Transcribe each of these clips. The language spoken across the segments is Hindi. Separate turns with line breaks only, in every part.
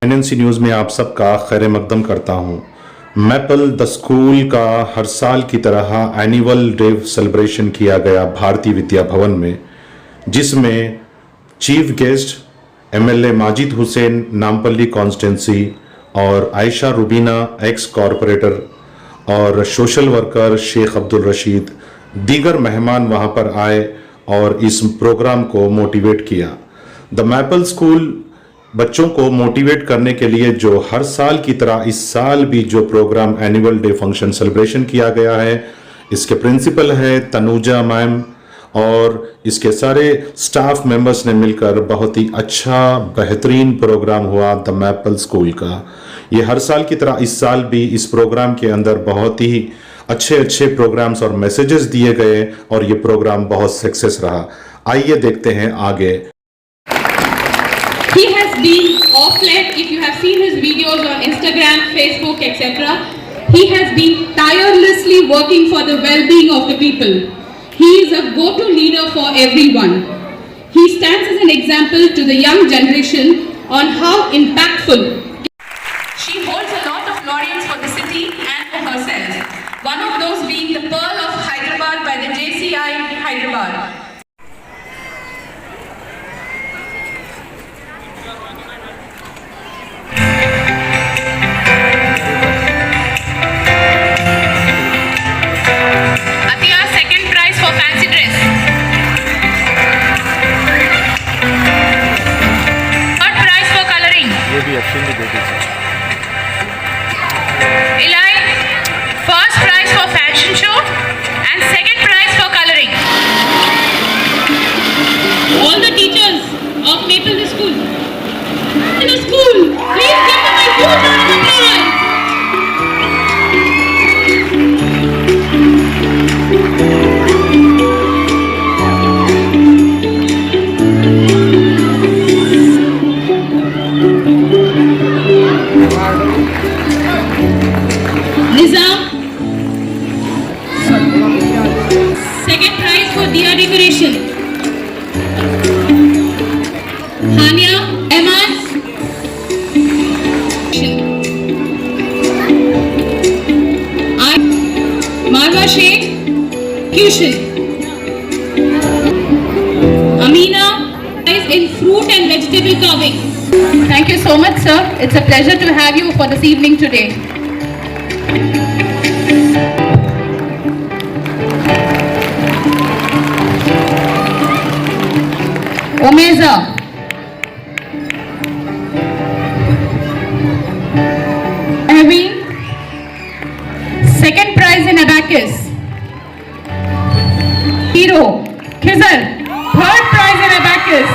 एनएनसी न्यूज़ में आप सबका खैर मकदम करता हूँ। मैपल द स्कूल का हर साल की तरह एनुअल डे सेलिब्रेशन किया गया भारतीय विद्या भवन में, जिसमें chief guest MLA Majid Hussain Nampally constituency और आयशा रुबीना एक्स कॉरपोरेटर और सोशल वर्कर शेख अब्दुल रशीद दीगर मेहमान वहां पर आए और इस प्रोग्राम को मोटिवेट किया। द मैपल स्कूल बच्चों को मोटिवेट करने के लिए जो हर साल की तरह इस साल भी जो programme annual day function celebration किया गया है, इसके प्रिंसिपल है तनुजा मैम और इसके सारे स्टाफ मेंबर्स ने मिलकर बहुत ही अच्छा बेहतरीन प्रोग्राम हुआ द मैपल स्कूल का। ये हर साल की तरह इस साल भी इस प्रोग्राम के अंदर बहुत ही अच्छे प्रोग्राम्स और मैसेजेस दिए गए और ये प्रोग्राम बहुत सक्सेस रहा। आइए देखते हैं आगे।
He has been off late. If you have seen his videos on Instagram, Facebook, etc., he has been tirelessly working for the well-being of the people. He is a go-to leader for everyone. He stands as an example to the young generation on how impactful. She holds a lot of laurels for the city and for herself. One of those being the Pearl of Hyderabad by the JCI Hyderabad.
First prize for fashion show and second prize for coloring.
All the teachers of Maple School. In the school, please give them a huge round of applause. Nizam, second prize for Diya decoration. Hania, Eman, Marwa Sheikh, Cushion. Amina is in fruit and vegetable carving. Thank you so much, sir. It's a pleasure to have you for this evening today. Omeza, Aveen, second prize in abacus. Hero, Khizar, third prize in abacus.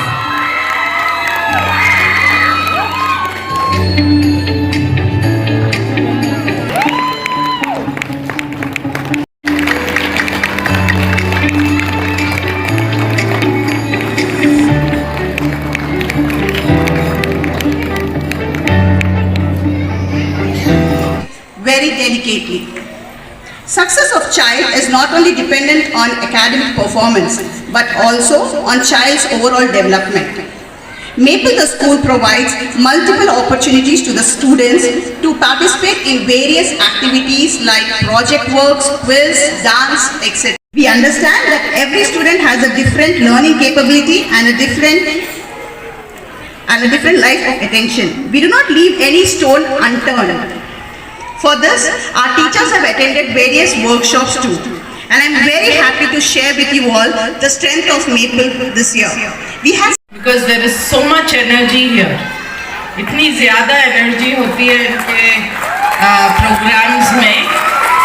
Very delicately. Success of child is not only dependent on academic performance but also on child's overall development. Maple the school provides multiple opportunities to the students to participate in various activities like project works, quiz, dance, etc. We understand that every student has a different learning capability and a different life of attention. We do not leave any stone unturned. For this, our teachers have attended various workshops too. And I am very happy to share with you all the strength of Maple this year. We have
Because there is so much energy here. इतनी ज़्यादा एनर्जी होती है इनके प्रोग्राम्स में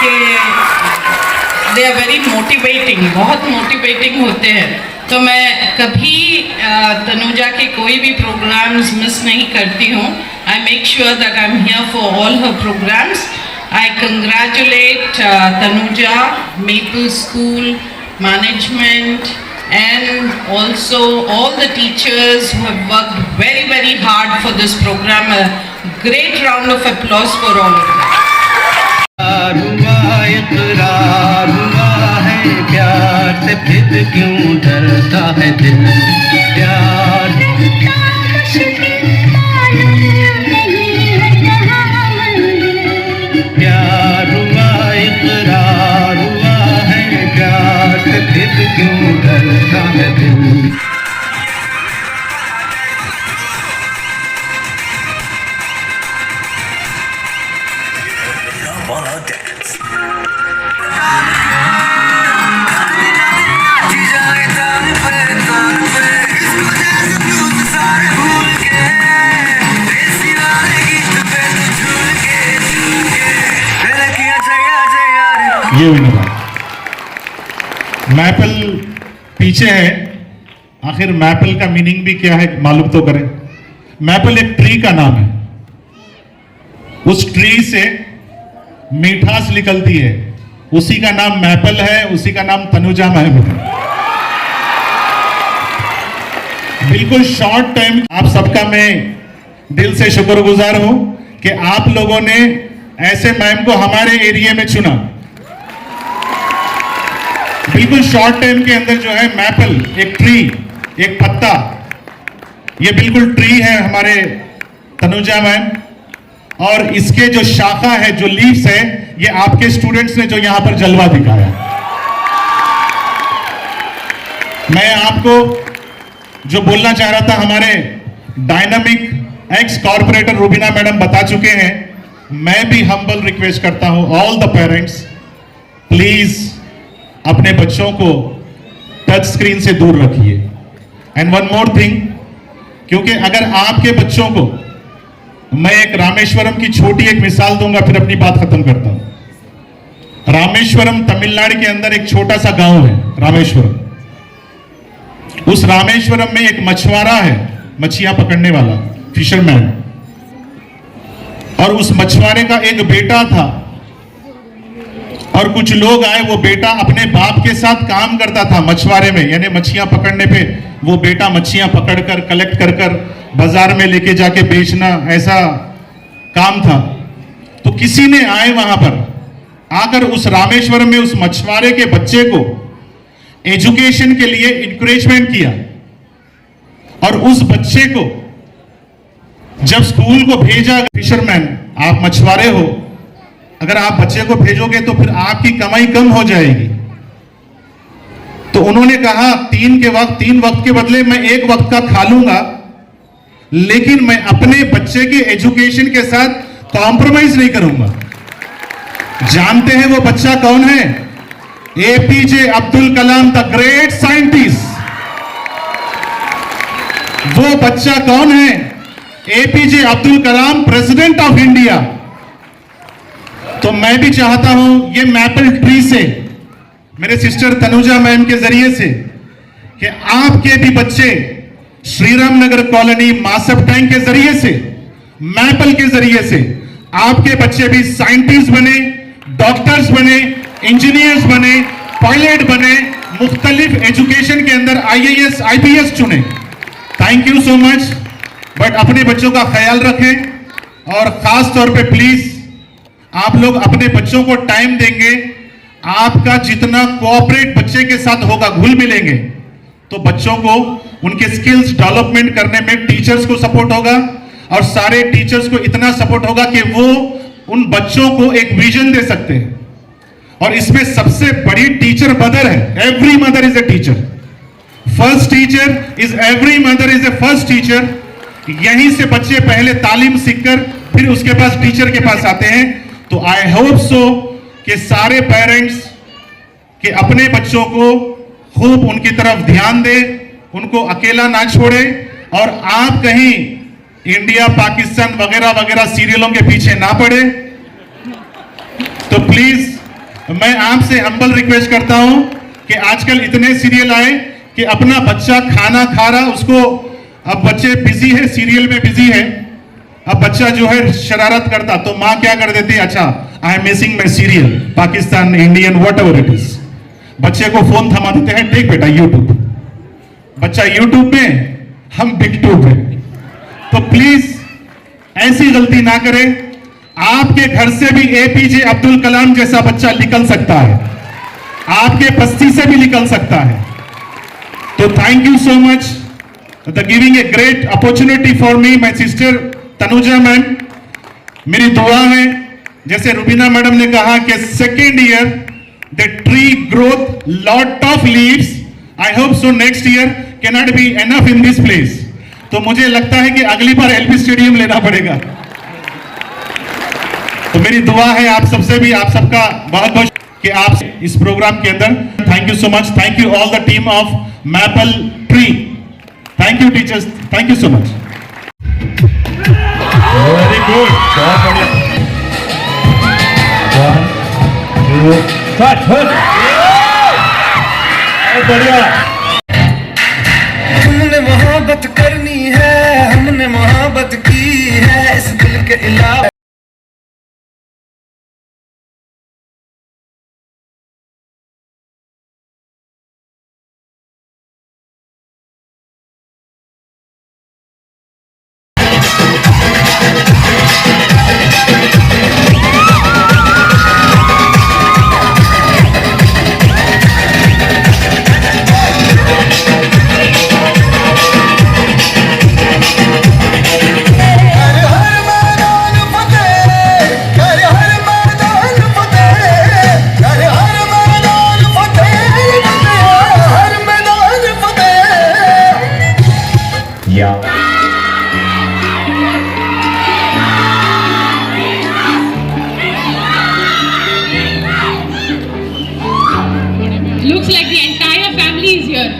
कि they are very motivating, बहुत motivating होते हैं। तो मैं कभी तनुजा के कोई भी प्रोग्राम्स मिस नहीं करती हूँ। I make sure that I'm here for all her programs. I congratulate Tanuja, Maple School, management, and also all the teachers who have worked very hard for this program. A great round of applause for all of them.
प्यार से फिर क्यों डरता है दिल, प्यार
ये हुई ना बात। मैपल पीछे है, आखिर मैपल का मीनिंग भी क्या है मालूम तो करें। मैपल एक ट्री का नाम है, उस ट्री से मिठास निकलती है, उसी का नाम मैपल है, उसी का नाम तनुजा मैम है। बिल्कुल शॉर्ट टाइम आप सबका मैं दिल से शुक्रगुजार हूं कि आप लोगों ने ऐसे मैम को हमारे एरिया में चुना। बिल्कुल शॉर्ट टाइम के अंदर जो है मैपल एक ट्री, एक पत्ता, ये बिल्कुल ट्री है हमारे तनुजा मैम, और इसके जो शाखा है, जो लीव्स है, ये आपके स्टूडेंट्स ने जो यहां पर जलवा दिखाया। मैं आपको जो बोलना चाह रहा था, हमारे dynamic x corporator Rubina madam बता चुके हैं। मैं भी हम्बल रिक्वेस्ट करता हूं ऑल द पेरेंट्स, प्लीज अपने बच्चों को टच स्क्रीन से दूर रखिए। एंड वन मोर थिंग, क्योंकि अगर आपके बच्चों को, मैं एक रामेश्वरम की छोटी एक मिसाल दूंगा, फिर अपनी बात खत्म करता हूं। रामेश्वरम तमिलनाडु के अंदर एक छोटा सा गांव है रामेश्वरम। उस रामेश्वरम में एक मछुआरा है, मछलियां पकड़ने वाला, फिशरमैन, और उस मछुआरे का एक बेटा था। और कुछ लोग आए, वो बेटा अपने बाप के साथ काम करता था मछुआरे में, यानी मछलियां पकड़ने पे वो बेटा मछलियां पकड़कर कलेक्ट कर बाजार में लेके जाके बेचना, ऐसा काम था। तो किसी ने आए वहां पर आकर उस रामेश्वरम में उस मछुआरे के बच्चे को एजुकेशन के लिए इंकरेजमेंट किया, और उस बच्चे को जब स्कूल को भेजा, फिशरमैन, आप मछुआरे हो, अगर आप बच्चे को भेजोगे तो फिर आपकी कमाई कम हो जाएगी। तो उन्होंने कहा 3 वक्त के बदले मैं 1 वक्त का खा लूंगा, लेकिन मैं अपने बच्चे के एजुकेशन के साथ कॉम्प्रोमाइज नहीं करूंगा। जानते हैं वो बच्चा कौन है? APJ Abdul Kalam, the great scientist. वो बच्चा कौन है? APJ Abdul Kalam, president of India. तो मैं भी चाहता हूं ये मैपल ट्री से, मेरे सिस्टर तनुजा मैम के जरिए से, कि आपके भी बच्चे श्रीराम नगर कॉलोनी मासप टैंक के जरिए से, मैपल के जरिए से, आपके बच्चे भी साइंटिस्ट बने, डॉक्टर्स बने, इंजीनियर्स बने, पायलट बने, मुख्तलिफ एजुकेशन के अंदर IAS, IPS चुने। Thank you so much. But अपने बच्चों का ख्याल रखें, और खास तौर पे प्लीज आप लोग अपने बच्चों को टाइम देंगे, आपका जितना कोऑपरेट बच्चे के साथ होगा, घुल मिलेंगे, तो बच्चों को उनके स्किल्स डेवलपमेंट करने में टीचर्स को सपोर्ट होगा, और सारे टीचर्स को इतना सपोर्ट होगा कि वो उन बच्चों को एक विजन दे सकते हैं। और इसमें सबसे बड़ी टीचर मदर है। Every mother is a teacher. First teacher is, every mother is a first teacher. यहीं से बच्चे पहले तालीम सीखकर फिर उसके पास टीचर के पास आते हैं। तो आई होप सो कि सारे पेरेंट्स के अपने बच्चों को खूब उनकी तरफ ध्यान दें, उनको अकेला ना छोड़े, और आप कहीं इंडिया पाकिस्तान वगैरह वगैरह सीरियलों के पीछे ना पड़े। तो प्लीज मैं आपसे हम्बल रिक्वेस्ट करता हूं कि आजकल इतने सीरियल आए कि अपना बच्चा खाना खा रहा, उसको, अब बच्चे बिजी है, सीरियल में बिजी है, अब बच्चा जो है शरारत करता, तो माँ क्या कर देती, अच्छा I am missing my serial, Pakistan, Indian, what ever it is. बच्चे को फोन थमा देते हैं, देख बेटा यूट्यूब। बच्चा यूट्यूब में, हम बिग ट्यूब में। तो प्लीज ऐसी गलती ना करें। आपके घर से भी एपीजे अब्दुल कलाम जैसा बच्चा निकल सकता है, आपके बस्ती से भी निकल सकता है। तो thank you so much the giving a great opportunity for me, my sister Tanuja ma'am. मेरी दुआ है, जैसे रुबीना मैडम ने कहा कि second year the tree growth lot of leaves, I hope so next year can not be enough in this place. तो मुझे लगता है कि अगली बार एलपी स्टेडियम लेना पड़ेगा। तो मेरी दुआ है आप सबसे भी, आप सबका बहुत बहुत कि आप इस प्रोग्राम के अंदर। Thank you so much. Thank you all the team of maple tree. Thank you teachers, thank you so much. Very good, बहुत बढ़िया। 1 2 स्टार्ट बढ़िया।
तुमने मोहब्बत करनी है, हमने मोहब्बत की है, इस दिल के इलावा
Looks like the entire family is here.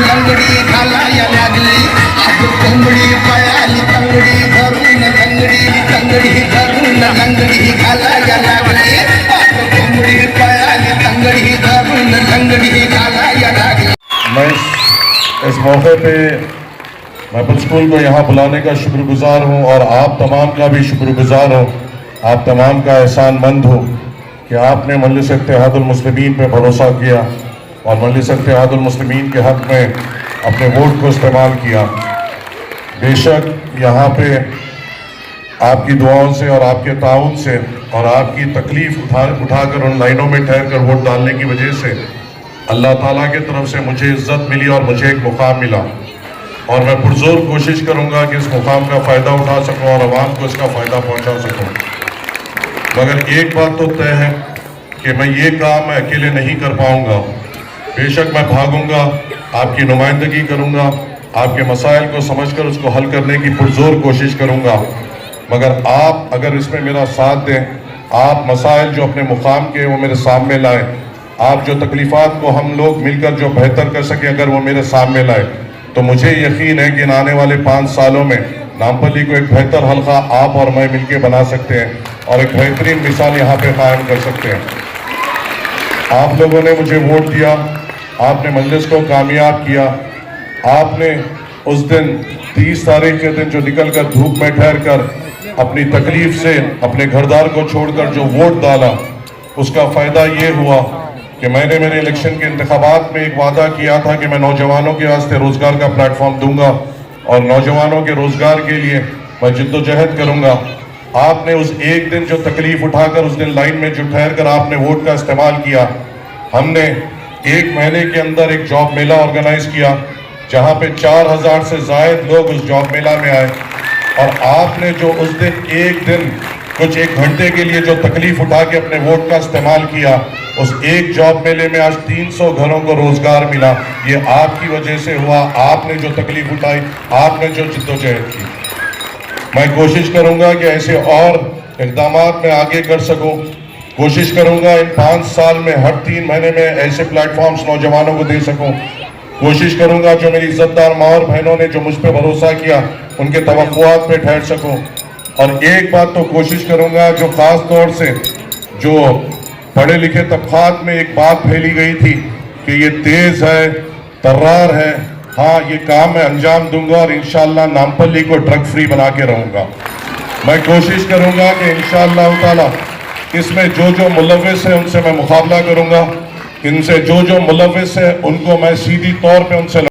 लंगड़ी खाला या लागली, कोंबडी पळाली तंगडी धरून लंगडी, तंगडी धरून लंगडी खाला या लागली, कोंबडी पळाली तंगडी धरून लंगडी खाला या लागली।
मैं इस मौके पे मैपल स्कूल को यहाँ बुलाने का शुक्रगुजार हूँ और आप तमाम का भी शुक्रगुजार हूँ। आप तमाम का एहसानमंद हूँ कि आपने मजलिस इत्तेहादुल मुस्लिमीन पे भरोसा किया और मजलिस इत्तेहादुल मुस्लिमीन के हक़ में अपने वोट को इस्तेमाल किया। बेशक यहाँ पे आपकी दुआओं से और आपके ताउन से और आपकी तकलीफ़ उठाकर उन लाइनों में ठहर कर वोट डालने की वजह से अल्लाह ताला की तरफ से मुझे इज़्ज़त मिली और मुझे एक मुकाम मिला और मैं पुरजोर कोशिश करूँगा कि इस मुकाम का फ़ायदा उठा सकूँ और आवाम को इसका फ़ायदा पहुँचा सकूँ। मगर एक बात तो तय है कि मैं ये काम मैं अकेले नहीं कर पाऊँगा। बेशक मैं भागूंगा, आपकी नुमाइंदगी करूंगा, आपके मसाइल को समझकर उसको हल करने की पुरजोर कोशिश करूंगा, मगर आप अगर इसमें मेरा साथ दें, आप मसाइल जो अपने मुकाम के वो मेरे सामने लाएं, आप जो तकलीफ़ात को हम लोग मिलकर जो बेहतर कर सकें अगर वो मेरे सामने लाए, तो मुझे यकीन है कि आने वाले 5 सालों में नामपल्ली को एक बेहतर हल्का आप और मैं मिलकर बना सकते हैं और एक बेहतरीन मिसाल यहाँ पे कायम कर सकते हैं। आप लोगों ने मुझे वोट दिया, आपने मजलिस को कामयाब किया, आपने उस दिन 30 तारीख के दिन जो निकल कर धूप में ठहर कर अपनी तकलीफ से अपने घरदार को छोड़कर जो वोट डाला, उसका फ़ायदा ये हुआ कि मैंने मेरे इलेक्शन के इंतखाबात में एक वादा किया था कि मैं नौजवानों के वास्ते रोज़गार का प्लेटफॉर्म दूंगा और नौजवानों के रोज़गार के लिए मैं जिद्दोजहद करूंगा। आपने उस एक दिन जो तकलीफ उठाकर उस दिन लाइन में जो ठहर कर आपने वोट का इस्तेमाल किया, हमने 1 महीने के अंदर एक जॉब मेला ऑर्गेनाइज किया जहां पे 4000 से ज़ायद लोग उस जॉब मेला में आए और आपने जो उस दिन एक दिन कुछ 1 घंटे के लिए जो तकलीफ उठा के अपने वोट का इस्तेमाल किया, उस एक जॉब मेले में आज 300 घरों को रोजगार मिला। ये आपकी वजह से हुआ, आपने जो तकलीफ उठाई, आपने जो जिद्दोजहद की। मैं कोशिश करूंगा कि ऐसे और इक़दाम मैं आगे कर सकूं। कोशिश करूंगा इन 5 साल में हर 3 महीने में ऐसे प्लेटफॉर्म्स नौजवानों को दे सकूं। कोशिश करूंगा जो मेरी इज्जतदार माँ और बहनों ने जो मुझ पर भरोसा किया उनके तवक्कुआत पे ठहर सकूं। और एक बात तो कोशिश करूंगा जो ख़ास तौर से जो पढ़े लिखे तबकात में एक बात फैली गई थी कि ये तेज़ है, तर्रार है, हाँ ये काम मैं अंजाम दूंगा और इंशाअल्लाह नामपल्ली को ड्रग फ्री बना के रहूँगा। मैं कोशिश करूँगा कि इंशाअल्लाह ताला इसमें जो जो मुलव्विस है उनसे मैं मुकाबला करूँगा। इनसे जो जो मुलव्विस है उनको मैं सीधी तौर पे उनसे